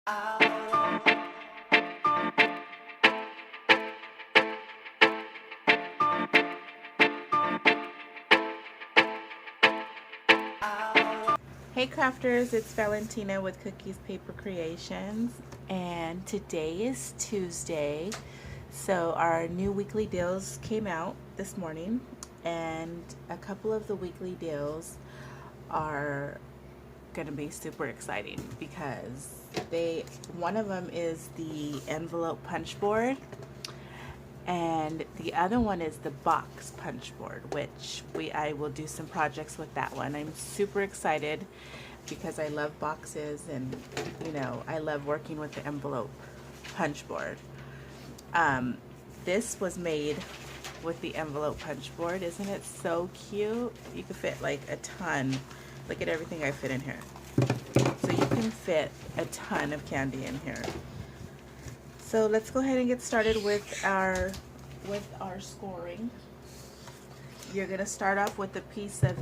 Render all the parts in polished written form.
Hey crafters, it's Valentina with Cookies Paper Creations, and today is Tuesday, so our new weekly deals came out this morning, and a couple of the weekly deals are going to be super exciting because one of them is the envelope punch board, and the other one is the box punch board, which I will do some projects with that one. I'm super excited because I love boxes, and I love working with the envelope punch board. This was made with the envelope punch board. Isn't it so cute? You can fit like a ton. Look at everything I fit in here. So you can fit a ton of candy in here. So let's go ahead and get started with our scoring. You're gonna start off with a piece of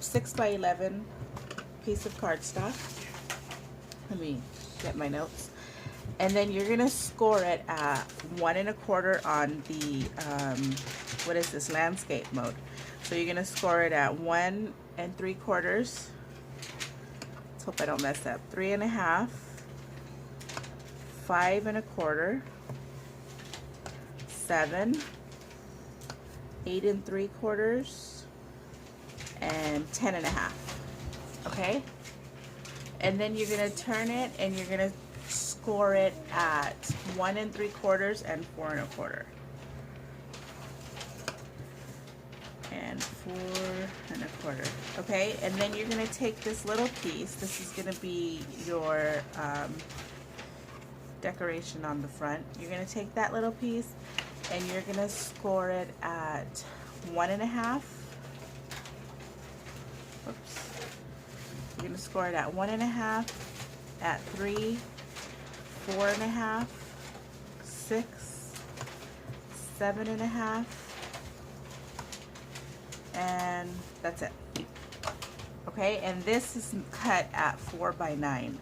6 by 11 piece of cardstock. Let me get my notes. And then you're gonna score it at 1 1/4 on the what is this, landscape mode. So you're gonna score it at 1 3/4. Let's hope I don't mess up. 3 1/2. 5 1/4, 7, 8 3/4, and 10 1/2. Okay? And then you're going to turn it and you're going to score it at 1 3/4 and 4 1/4. And 4 1/4. Okay? And then you're going to take this little piece. This is going to be your decoration on the front. You're going to take that little piece and you're going to score it at 1 1/2. Oops. You're going to score it at 1 1/2, at 3, 4 1/2, 6, 7 1/2, and that's it. Okay, and this is cut at 4 by 9.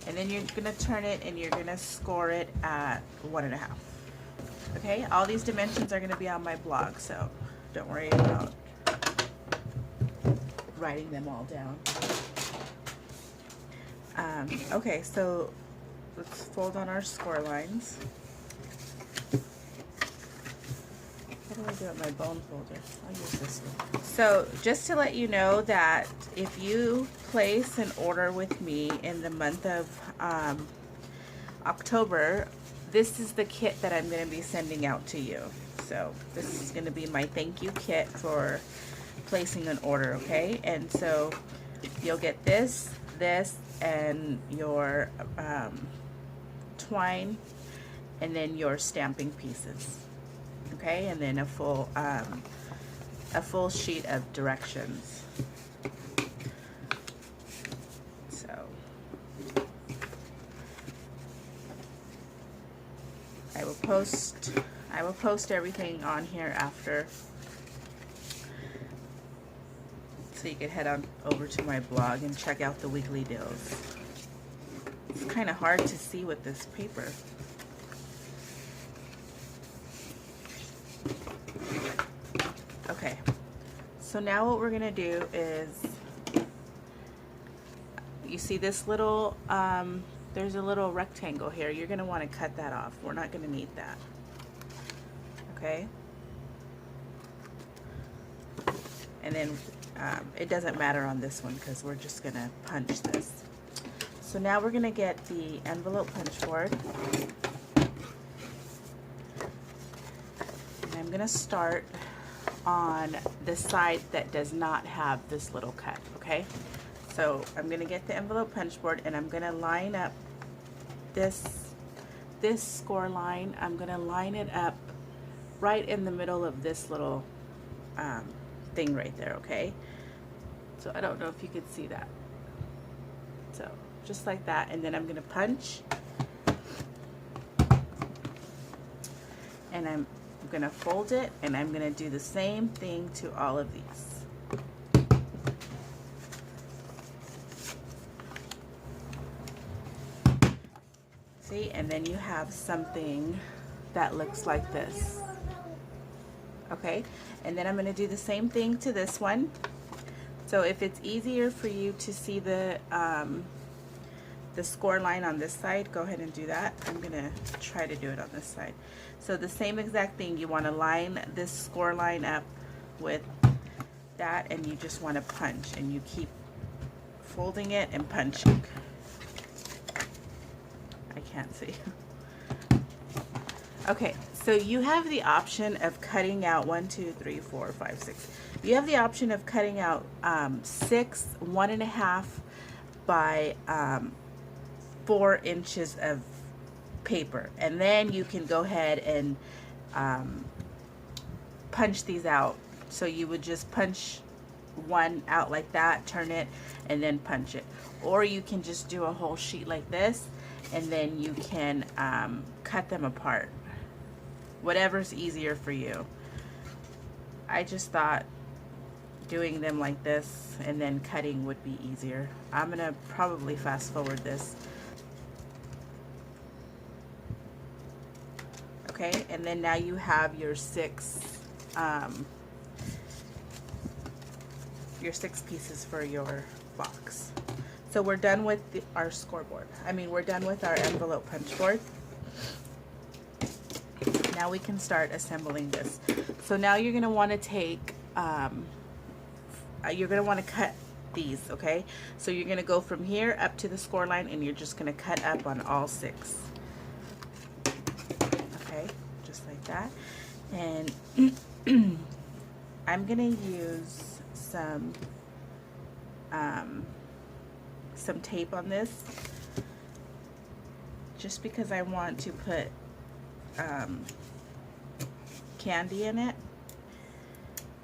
And then you're going to turn it and you're going to score it at 1 1/2. Okay, all these dimensions are going to be on my blog, so don't worry about writing them all down. Okay, so let's fold on our score lines. What do I do with my bone folder? I'll use this one. So just to let you know that if you place an order with me in the month of October, this is the kit that I'm going to be sending out to you. So this is going to be my thank you kit for placing an order, okay? And so you'll get this, and your twine, and then your stamping pieces. Okay, and then a full sheet of directions. So I will post everything on here after, so you can head on over to my blog and check out the weekly deals. It's kind of hard to see with this paper. Okay, so now what we're gonna do is, you see this little, there's a little rectangle here. You're gonna want to cut that off. We're not gonna need that. Okay? And then it doesn't matter on this one because we're just gonna punch this. So now we're gonna get the envelope punch board. And I'm gonna start on the side that does not have this little cut, okay? So I'm gonna get the envelope punch board and I'm gonna line up this score line. I'm gonna line it up right in the middle of this little thing right there, okay? So I don't know if you could see that. So just like that, and then I'm gonna punch, and I'm gonna fold it, and I'm gonna do the same thing to all of these. See, and then you have something that looks like this. Okay, and then I'm going to do the same thing to this one. So if it's easier for you to see the score line on this side, go ahead and do that. I'm going to try to do it on this side. So the same exact thing, you want to line this score line up with that, and you just want to punch, and you keep folding it and punching. I can't see. Okay, so you have the option of cutting out 1, 2, 3, 4, 5, 6. You have the option of cutting out 6 1.5 by 4 inches of paper, and then you can go ahead and punch these out. So you would just punch one out like that, turn it, and then punch it. Or you can just do a whole sheet like this, and then you can cut them apart. Whatever's easier for you. I just thought doing them like this and then cutting would be easier. I'm gonna probably fast forward this. Okay, and then now you have your 6 pieces for your box. So we're done with our scoreboard. We're done with our envelope punch board. Now we can start assembling this. So now you're going to want to take, you're going to want to cut these, okay? So you're going to go from here up to the score line, and you're just going to cut up on all 6. Okay, just like that. And I'm going to use some tape on this, just because I want to put candy in it,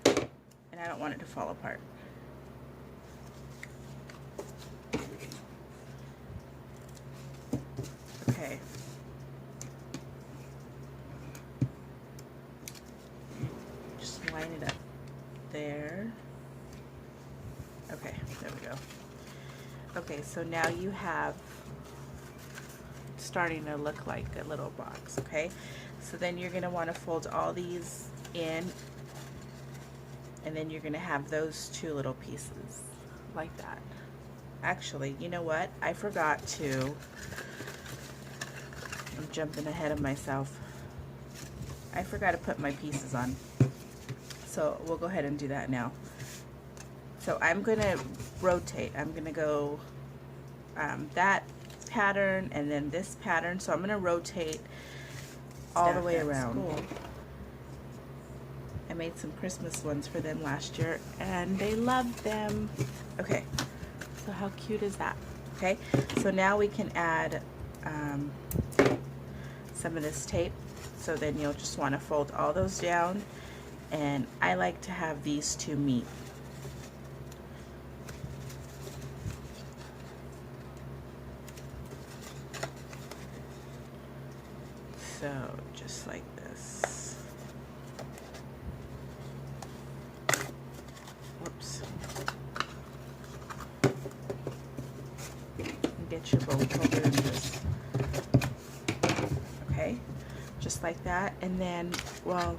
and I don't want it to fall apart. Okay. Just line it up there. Okay, there we go. Okay, so now you have starting to look like a little box, okay? So then you're going to want to fold all these in, and then you're going to have those 2 little pieces like that. Actually, you know what? I forgot to, I'm jumping ahead of myself. I forgot to put my pieces on. So we'll go ahead and do that now. So I'm going to rotate. I'm going to go that pattern and then this pattern. So I'm going to rotate all the way around. Cool. I made some Christmas ones for them last year, and they loved them. Okay, so how cute is that? Okay, so now we can add some of this tape. So then you'll just want to fold all those down, and I like to have these 2 meet. So just like this. Whoops. Get your bolt holder in this. Okay, just like that. And then while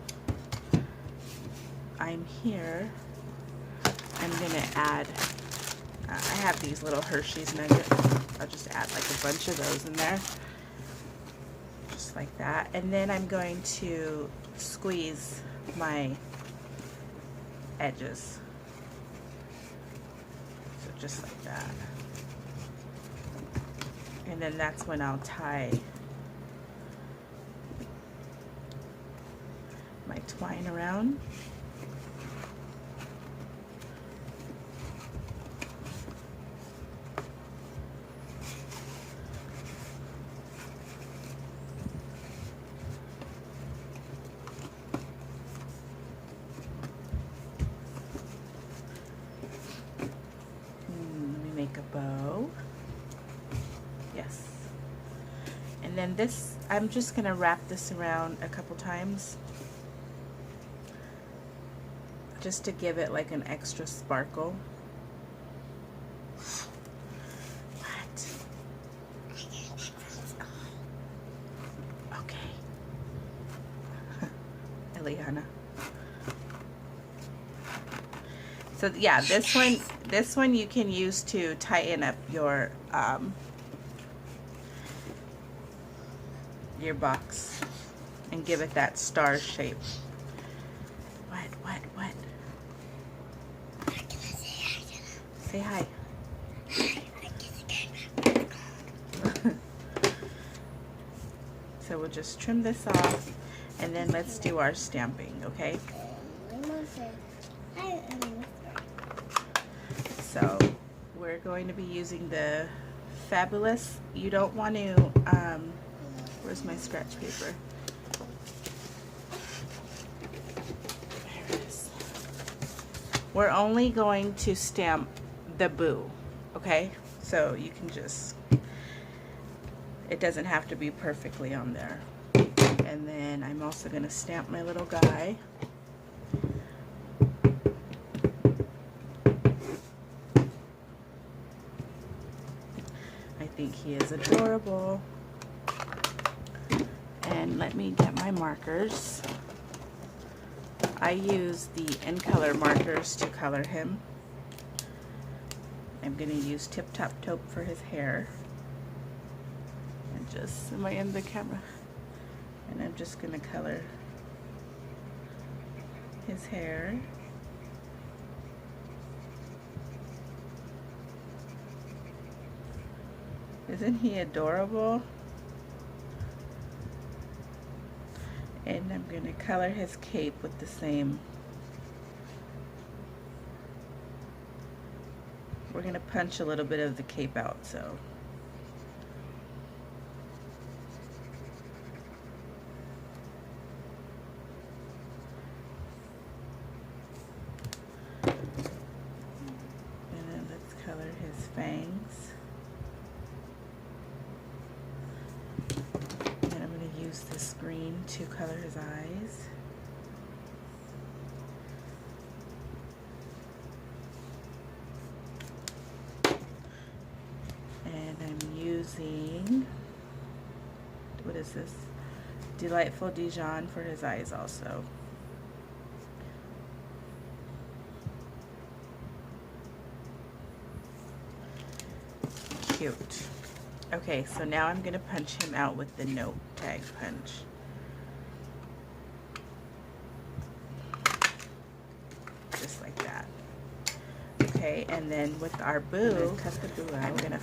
I'm here, I'm gonna add, I have these little Hershey's nuggets. I'll just add like a bunch of those in there. Like that, and then I'm going to squeeze my edges, so just like that, and then that's when I'll tie my twine around. Make a bow. Yes. And then this, I'm just going to wrap this around a couple times just to give it like an extra sparkle. What? Eliana. So yeah, this one you can use to tighten up your box and give it that star shape. What? Say hi. So we'll just trim this off and then let's do our stamping, okay? So we're going to be using the Fabulous. You don't want to, where's my scratch paper? There it is. We're only going to stamp the boo, okay? So you can just, it doesn't have to be perfectly on there. And then I'm also going to stamp my little guy. I think he is adorable. And let me get my markers. I use the In Color markers to color him. I'm going to use Tip Top Taupe for his hair. And just, am I in the camera? And I'm just going to color his hair. Isn't he adorable? And I'm going to color his cape with the same. We're going to punch a little bit of the cape out, so. And then let's color his fangs. And I'm going to use this green to color his eyes. And I'm using, what is this? Delightful Dijon for his eyes also. Cute. Okay, so now I'm going to punch him out with the note tag punch. Just like that. Okay, and then with our boo, cut the boo out. I'm going to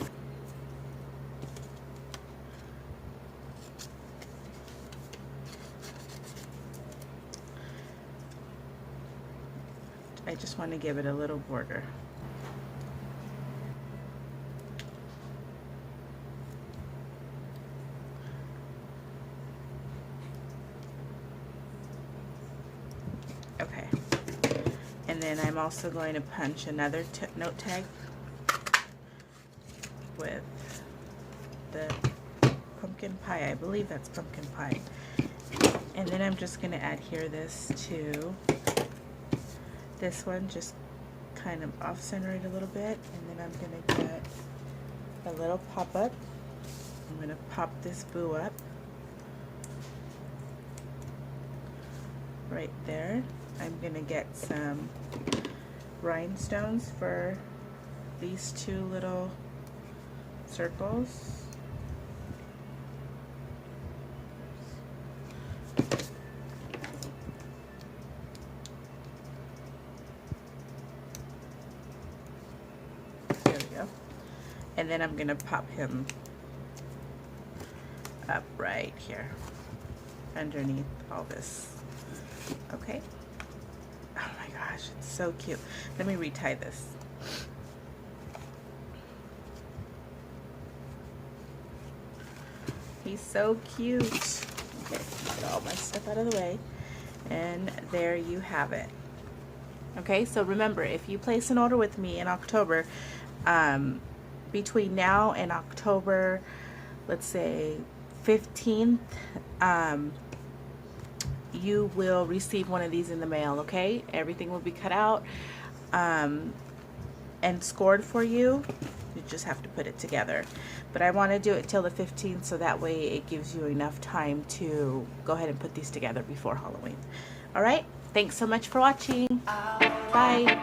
I just want to give it a little border. Okay. And then I'm also going to punch another note tag with the pumpkin pie. I believe that's pumpkin pie. And then I'm just going to adhere this to this one, just kind of off center it a little bit, and then I'm going to get a little pop up. I'm going to pop this boo up right there. I'm going to get some rhinestones for these two little circles. And then I'm going to pop him up right here underneath all this. Okay. Oh my gosh, it's so cute. Let me retie this. He's so cute. Okay, get all my stuff out of the way. And there you have it. Okay, so remember, if you place an order with me in October, between now and October, let's say 15th, you will receive one of these in the mail, okay? Everything will be cut out and scored for you. You just have to put it together. But I want to do it till the 15th, so that way it gives you enough time to go ahead and put these together before Halloween. All right, thanks so much for watching. Bye.